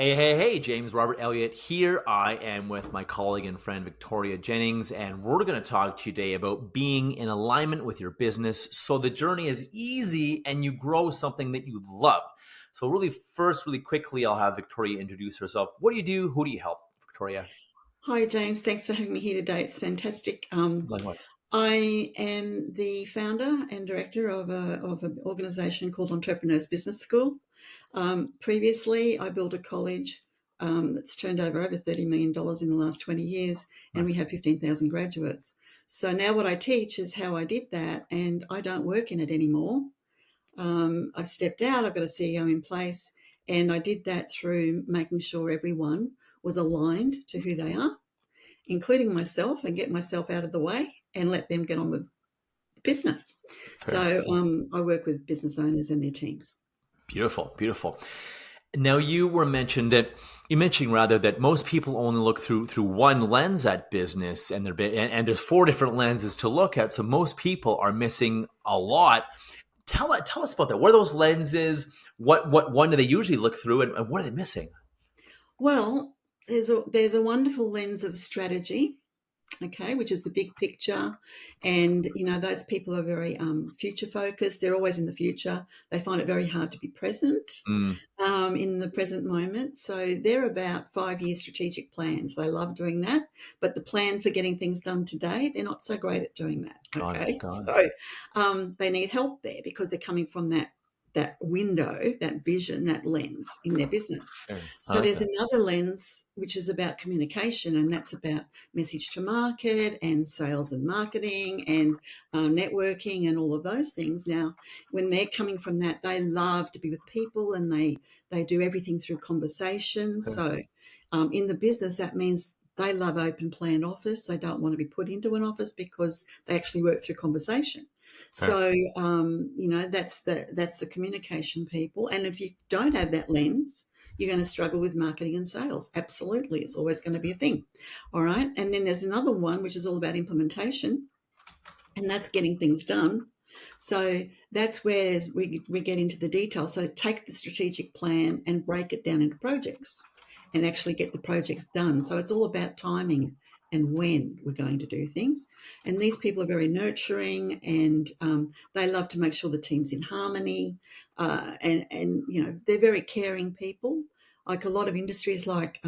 Hey, James Robert Elliot here. I am with my colleague and friend Victoria Jennings, and we're going to talk to you today about being in alignment with your business so the journey is easy and you grow something that you love. So, really quickly, I'll have Victoria introduce herself. What do you do? Who do you help, Victoria? Hi, James. Thanks for having me here today. It's fantastic. Likewise. I am the founder and director of an organisation called Entrepreneurs Business School. Previously, I built a college that's turned over $30 million in the last 20 years, and we have 15,000 graduates. So now what I teach is how I did that, and I don't work in it anymore. I've stepped out, I've got a CEO in place, and I did that through making sure everyone was aligned to who they are, including myself, and get myself out of the way and let them get on with business. Fair. So I work with business owners and their teams. Beautiful, beautiful. Now you mentioned rather that most people only look through one lens at business, and and there's four different lenses to look at. So most people are missing a lot. Tell us about that. What are those lenses? What one do they usually look through, and what are they missing? Well, there's a wonderful lens of strategy, okay, which is the big picture. And, those people are very future focused. They're always in the future. They find it very hard to be present Mm, in the present moment. So they're about 5-year strategic plans. They love doing that. But the plan for getting things done today, they're not so great at doing that. got it. Okay. Got it. So they need help there because they're coming from that window, that vision, that lens in their business. Fair. I So like there's that. another lens which is about communication, and that's about message to market and sales and marketing and networking and all of those things. Now, when they're coming from that, they love to be with people, and they do everything through conversation. Fair. So in the business, that means they love open plan office. They don't want to be put into an office because they actually work through conversation. Fair. So that's the communication people. And if you don't have that lens, you're going to struggle with marketing and sales. Absolutely, it's always going to be a thing. All right, and then there's another one which is all about implementation, and that's getting things done. So that's where we get into the details. So take the strategic plan and break it down into projects and actually get the projects done. So it's all about timing and when we're going to do things. And these people are very nurturing, and they love to make sure the team's in harmony. And they're very caring people. Like a lot of industries, like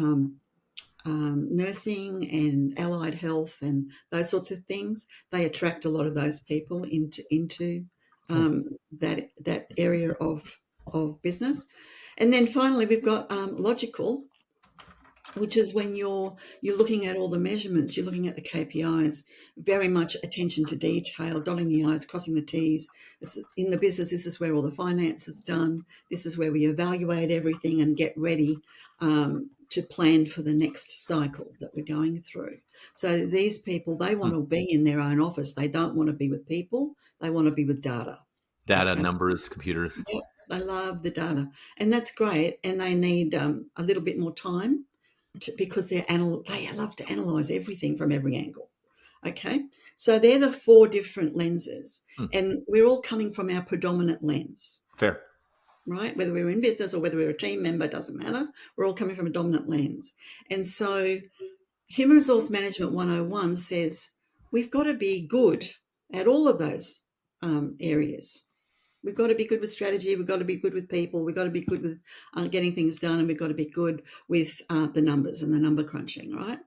nursing and allied health and those sorts of things, they attract a lot of those people into Fair. that area of business. And then finally, we've got logical, which is when you're looking at all the measurements, you're looking at the KPIs, very much attention to detail, dotting the I's, crossing the T's. In the business, this is where all the finance is done. This is where we evaluate everything and get ready to plan for the next cycle that we're going through. So these people, they want Hmm. to be in their own office. They don't want to be with people. They want to be with data. Data, Okay. numbers, computers. Yep. They love the data, and that's great. And they need a little bit more time because they love to analyze everything from every angle. Okay, so they're the four different lenses, Hmm. and we're all coming from our predominant lens, Fair. right? Whether we're in business or whether we're a team member, doesn't matter. We're all coming from a dominant lens. And so Human Resource Management 101 says we've got to be good at all of those areas. We've got to be good with strategy. We've got to be good with people. We've got to be good with getting things done, and we've got to be good with the numbers and the number crunching, right?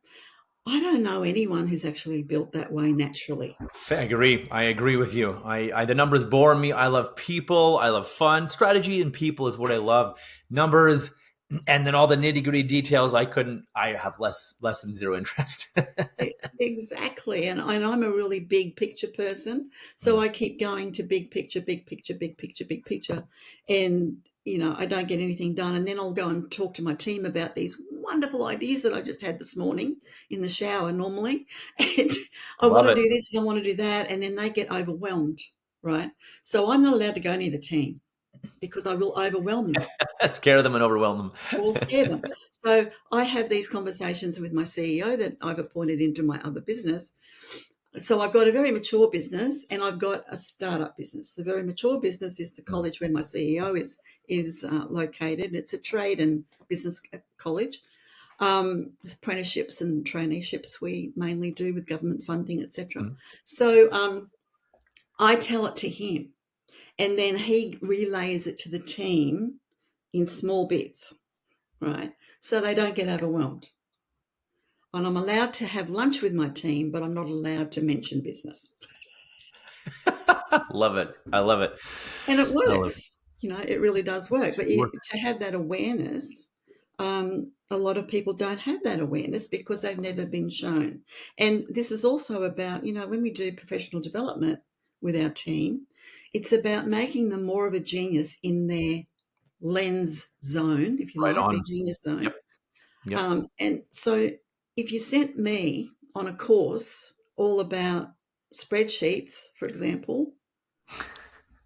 I don't know anyone who's actually built that way naturally. I agree. I agree with you. The numbers bore me. I love people. I love fun. Strategy and people is what I love. Numbers, and then all the nitty gritty details. I have less than zero interest. Exactly. And I'm a really big picture person. So Mm. I keep going to big picture, big picture, big picture, big picture. And, I don't get anything done. And then I'll go and talk to my team about these wonderful ideas that I just had this morning in the shower normally. And I want Love to it. do this and I want to do that. And then they get overwhelmed, right? So I'm not allowed to go near the team because I will overwhelm them. Scare them and overwhelm I will them. scare them. So I have these conversations with my CEO that I've appointed into my other business. So I've got a very mature business and I've got a startup business. The very mature business is the college where my CEO is located. It's a trade and business college. Apprenticeships and traineeships we mainly do with government funding, etc. Mhm. So I tell it to him, and then he relays it to the team in small bits, right? So they don't get overwhelmed. And I'm allowed to have lunch with my team, but I'm not allowed to mention business. Love it. I love it. And it I love it. works. It really does work. But It works. to have that awareness, a lot of people don't have that awareness because they've never been shown. And this is also about, when we do professional development with our team, it's about making them more of a genius in their lens zone, if you Right like, their on. genius Yep. zone. Yep. And so if you sent me on a course all about spreadsheets, for example,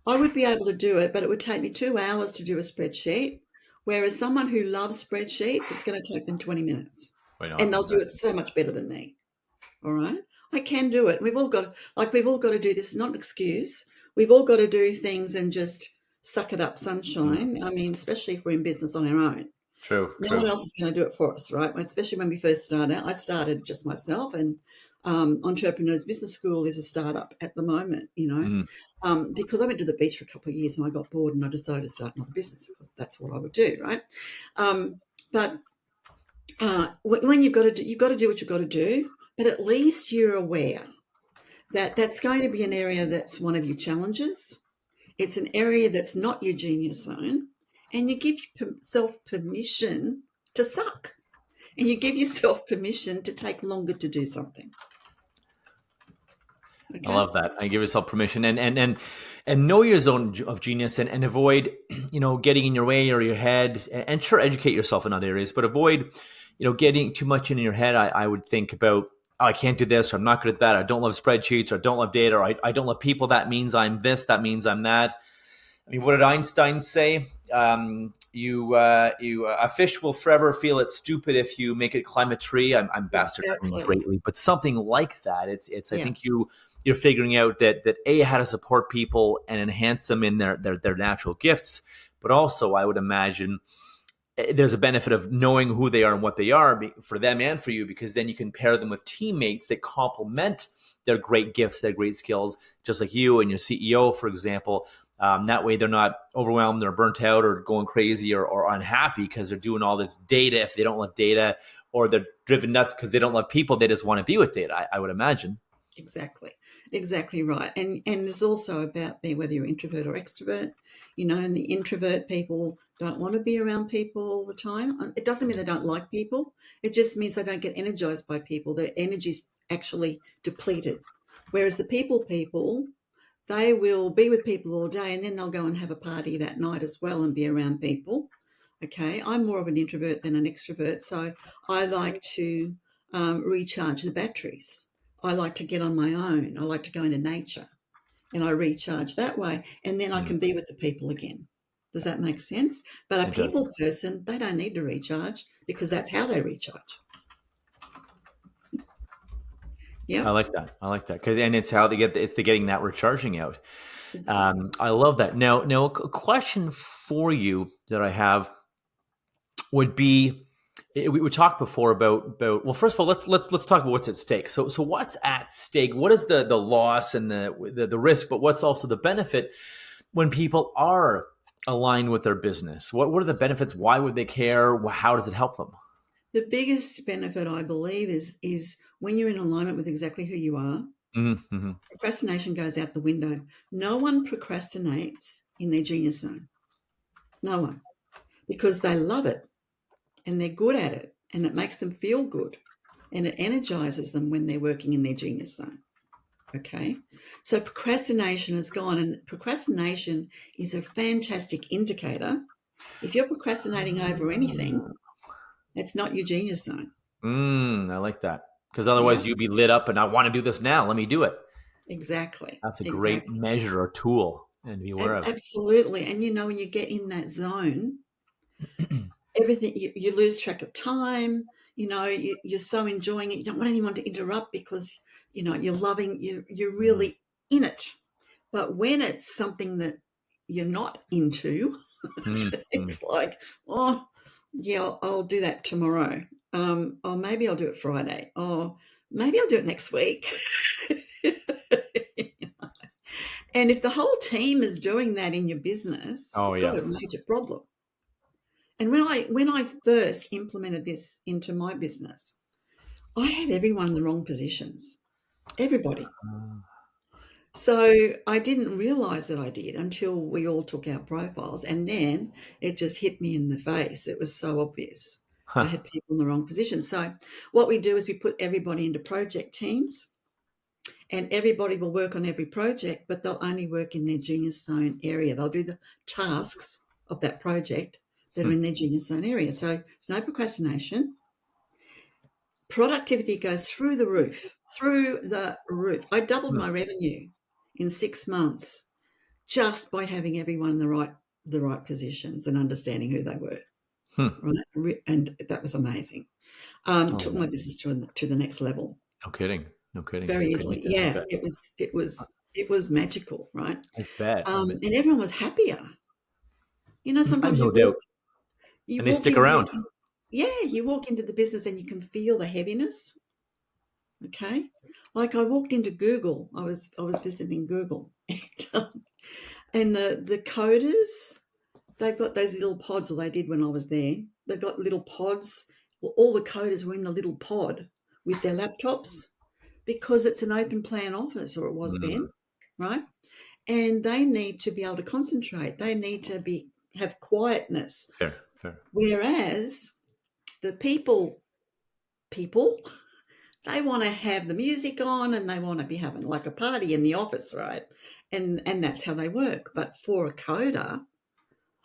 I would be able to do it, but it would take me 2 hours to do a spreadsheet. Whereas someone who loves spreadsheets, it's going to take them 20 minutes. Right And on. they'll do Exactly. it so much better than me. All right. I can do it. We've all got to do this. It's not an excuse. We've all got to do things and just suck it up, Mm. sunshine. I mean, especially if we're in business on our own. True. No one True. else is going to do it for us, right? Especially when we first started out. I started just myself, and Entrepreneurs Business School is a startup at the moment, Mm. because I went to the beach for a couple of years and I got bored and I decided to start another business because that's what I would do, right? But when you've got to do what you've got to do, but at least you're aware that that's going to be an area that's one of your challenges. It's an area that's not your genius zone, and you give yourself permission to suck, and you give yourself permission to take longer to do something. I Okay? love that. I give yourself permission and know your zone of genius and avoid, getting in your way or your head and sure educate yourself in other areas, but avoid, getting too much in your head. I would think about, oh, I can't do this, or I'm not good at that. I don't love spreadsheets, or I don't love data, or I don't love people. That means I'm this. That means I'm that. I mean, what did Einstein say? A fish will forever feel it's stupid if you make it climb a tree. I'm bastardizing Exactly. greatly, but something like that. It's. I Yeah, think you're figuring out that a how to support people and enhance them in their natural gifts, but also I would imagine there's a benefit of knowing who they are and what they are for them and for you, because then you can pair them with teammates that complement their great gifts, their great skills, just like you and your CEO, for example. That way they're not overwhelmed or burnt out or going crazy or unhappy because they're doing all this data if they don't love data, or they're driven nuts because they don't love people. They just want to be with data, I would imagine. exactly. Exactly right. And it's also about being, whether you're introvert or extrovert, and the introvert people don't want to be around people all the time. It doesn't mean they don't like people. It just means they don't get energized by people. Their energy's actually depleted. Whereas the people, they will be with people all day and then they'll go and have a party that night as well and be around people. Okay, I'm more of an introvert than an extrovert, so I like to recharge the batteries. I like to get on my own. I like to go into nature and I recharge that way, and then I Mm, can be with the people again. Does that make sense? But a it does. people person, they don't need to recharge because that's how they recharge. I Yep, like that. I like that because and it's how they get it's the getting that recharging out. exactly. I love that. Now, a question for you that I have would be we talked before about well, first of all, let's talk about what's at stake. So what's at stake? What is the loss and the risk, but what's also the benefit when people are aligned with their business? What are the benefits? Why would they care? How does it help them? The biggest benefit, I believe, is when you're in alignment with exactly who you are. Mm-hmm. Procrastination goes out the window. No one procrastinates in their genius zone. No one, because they love it and they're good at it and it makes them feel good and it energizes them when they're working in their genius zone. Okay. So procrastination is gone, and procrastination is a fantastic indicator. If you're procrastinating over anything, it's not your genius zone. I like that because Yeah, otherwise you'd be lit up and I want to do this now. Let me do it. exactly. That's a great Exactly. measure or tool and be aware of. Absolutely. And when you get in that zone, everything, you lose track of time. You're so enjoying it, you don't want anyone to interrupt because you're loving, you're Mhm. really in it. But when it's something that you're not into, Mm-hmm. It's like, oh, yeah, I'll do that tomorrow. Or maybe I'll do it Friday. Or maybe I'll do it next week. And if the whole team is doing that in your business, Oh you've got yeah. a major problem. And when I first implemented this into my business, I had everyone in the wrong positions. Everybody. So I didn't realize that I did until we all took our profiles. And then it just hit me in the face. It was so obvious. I Huh. had people in the wrong position. So what we do is we put everybody into project teams, and everybody will work on every project, but they'll only work in their genius zone area. They'll do the tasks of that project that are Hmm. in their genius zone area. So there's no procrastination. Productivity goes through the roof, through the roof. I doubled Hmm. my revenue in 6 months just by having everyone in the right positions and understanding who they were, Hmm. right? And that was amazing. I love Took that. my business to the next level No kidding. No kidding. very Couldn't easily. make that. I Yeah, bet. it was magical, right? I bet. I bet. And everyone was happier. Sometimes No doubt. you And they walk stick in, around. yeah, you walk into the business and you can feel the heaviness. Okay, like I walked into Google. I was visiting Google, and the coders, they've got those little pods, or they did when I was there. They've got little pods. Well, all the coders were in the little pod with their laptops because it's an open plan office, or it was Mm. then, right? And they need to be able to concentrate. They need to have quietness. Fair. Fair. Whereas the people, they want to have the music on and they want to be having like a party in the office, right? And that's how they work. But for a coder,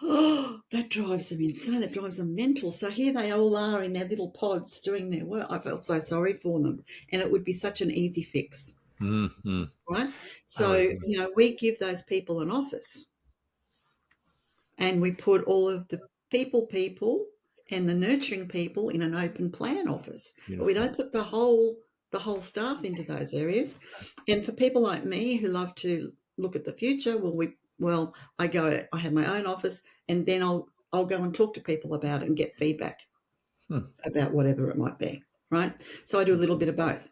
oh, that drives them insane. It drives them mental. So here they all are in their little pods doing their work. I felt so sorry for them. And it would be such an easy fix, Mm-hmm. right? I would So, agree. we give those people an office, and we put all of the people and the nurturing people in an open plan office, but we Beautiful. don't put the whole staff into those areas. And for people like me who love to look at the future, I have my own office, and then I'll go and talk to people about it and get feedback Hmm. about whatever it might be, right? So I do a little bit of both.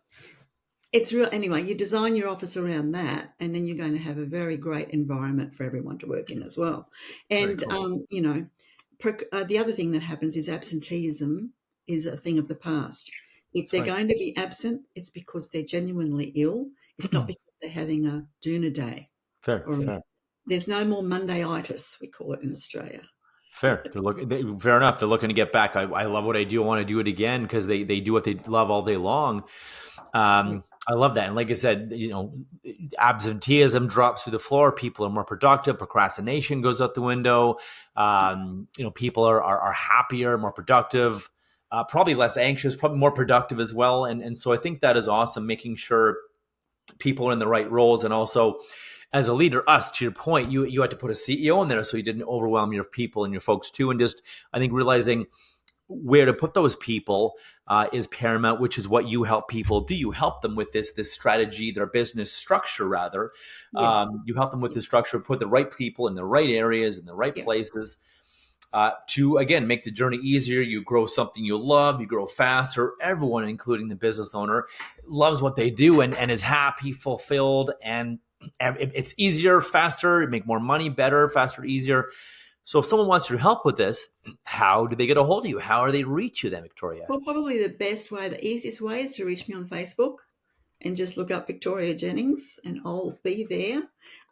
It's real anyway. You design your office around that, and then you're going to have a very great environment for everyone to work in as well. Very And cool. the other thing that happens is absenteeism is a thing of the past. If That's they're right. going to be absent, it's because they're genuinely ill. It's not because they're having a doona day. Fair. Or Fair. there's no more Mondayitis, we call it in Australia. Fair. Fair enough. They're looking to get back. I love what I do. I want to do it again because they do what they love all day long. Yeah, I love that. And like I said, absenteeism drops through the floor. People are more productive. Procrastination goes out the window. People are happier, more productive, probably less anxious, probably more productive as well. And so I think that is awesome, making sure people are in the right roles. And also, as a leader, to your point, you had to put a CEO in there so you didn't overwhelm your people and your folks too. And just, I think, realizing where to put those people is paramount, which is what you help people do. You help them with this strategy, their business structure, rather. yes, You help them with yeah, the structure, put the right people in the right areas, in the right yeah. places, to, again, make the journey easier. You grow something you love, you grow faster. Everyone, including the business owner, loves what they do and is happy, fulfilled, and it's easier, faster, make more money, better, faster, easier. So if someone wants your help with this, how do they get a hold of you? How are they reach you then, Victoria? Well, probably the easiest way is to reach me on Facebook and just look up Victoria Jennings, and I'll be there.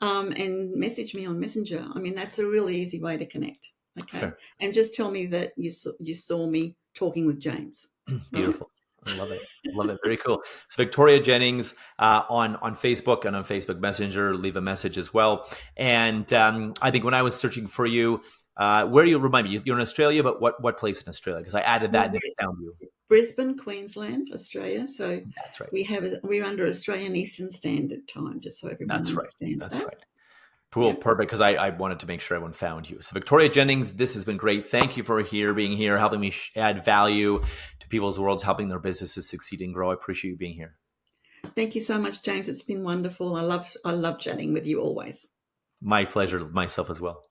And message me on Messenger. I mean, that's a really easy way to connect. Okay, Fair. and just tell me that you saw me talking with James, right? Beautiful. I love it. Love it. Very cool. So Victoria Jennings on Facebook and on Facebook Messenger, leave a message as well. And I think when I was searching for you, where you remind me, you're in Australia, but what place in Australia? Because I added that and then I found you. Brisbane, Queensland, Australia. So That's right. we're under Australian Eastern Standard Time, just so everyone That's right. understands That's that. right. Cool, Yeah. perfect. Because I wanted to make sure everyone found you. So Victoria Jennings, this has been great. Thank you for being here, helping me add value to people's worlds, helping their businesses succeed and grow. I appreciate you being here. Thank you so much, James. It's been wonderful. I love chatting with you always. My pleasure, myself as well.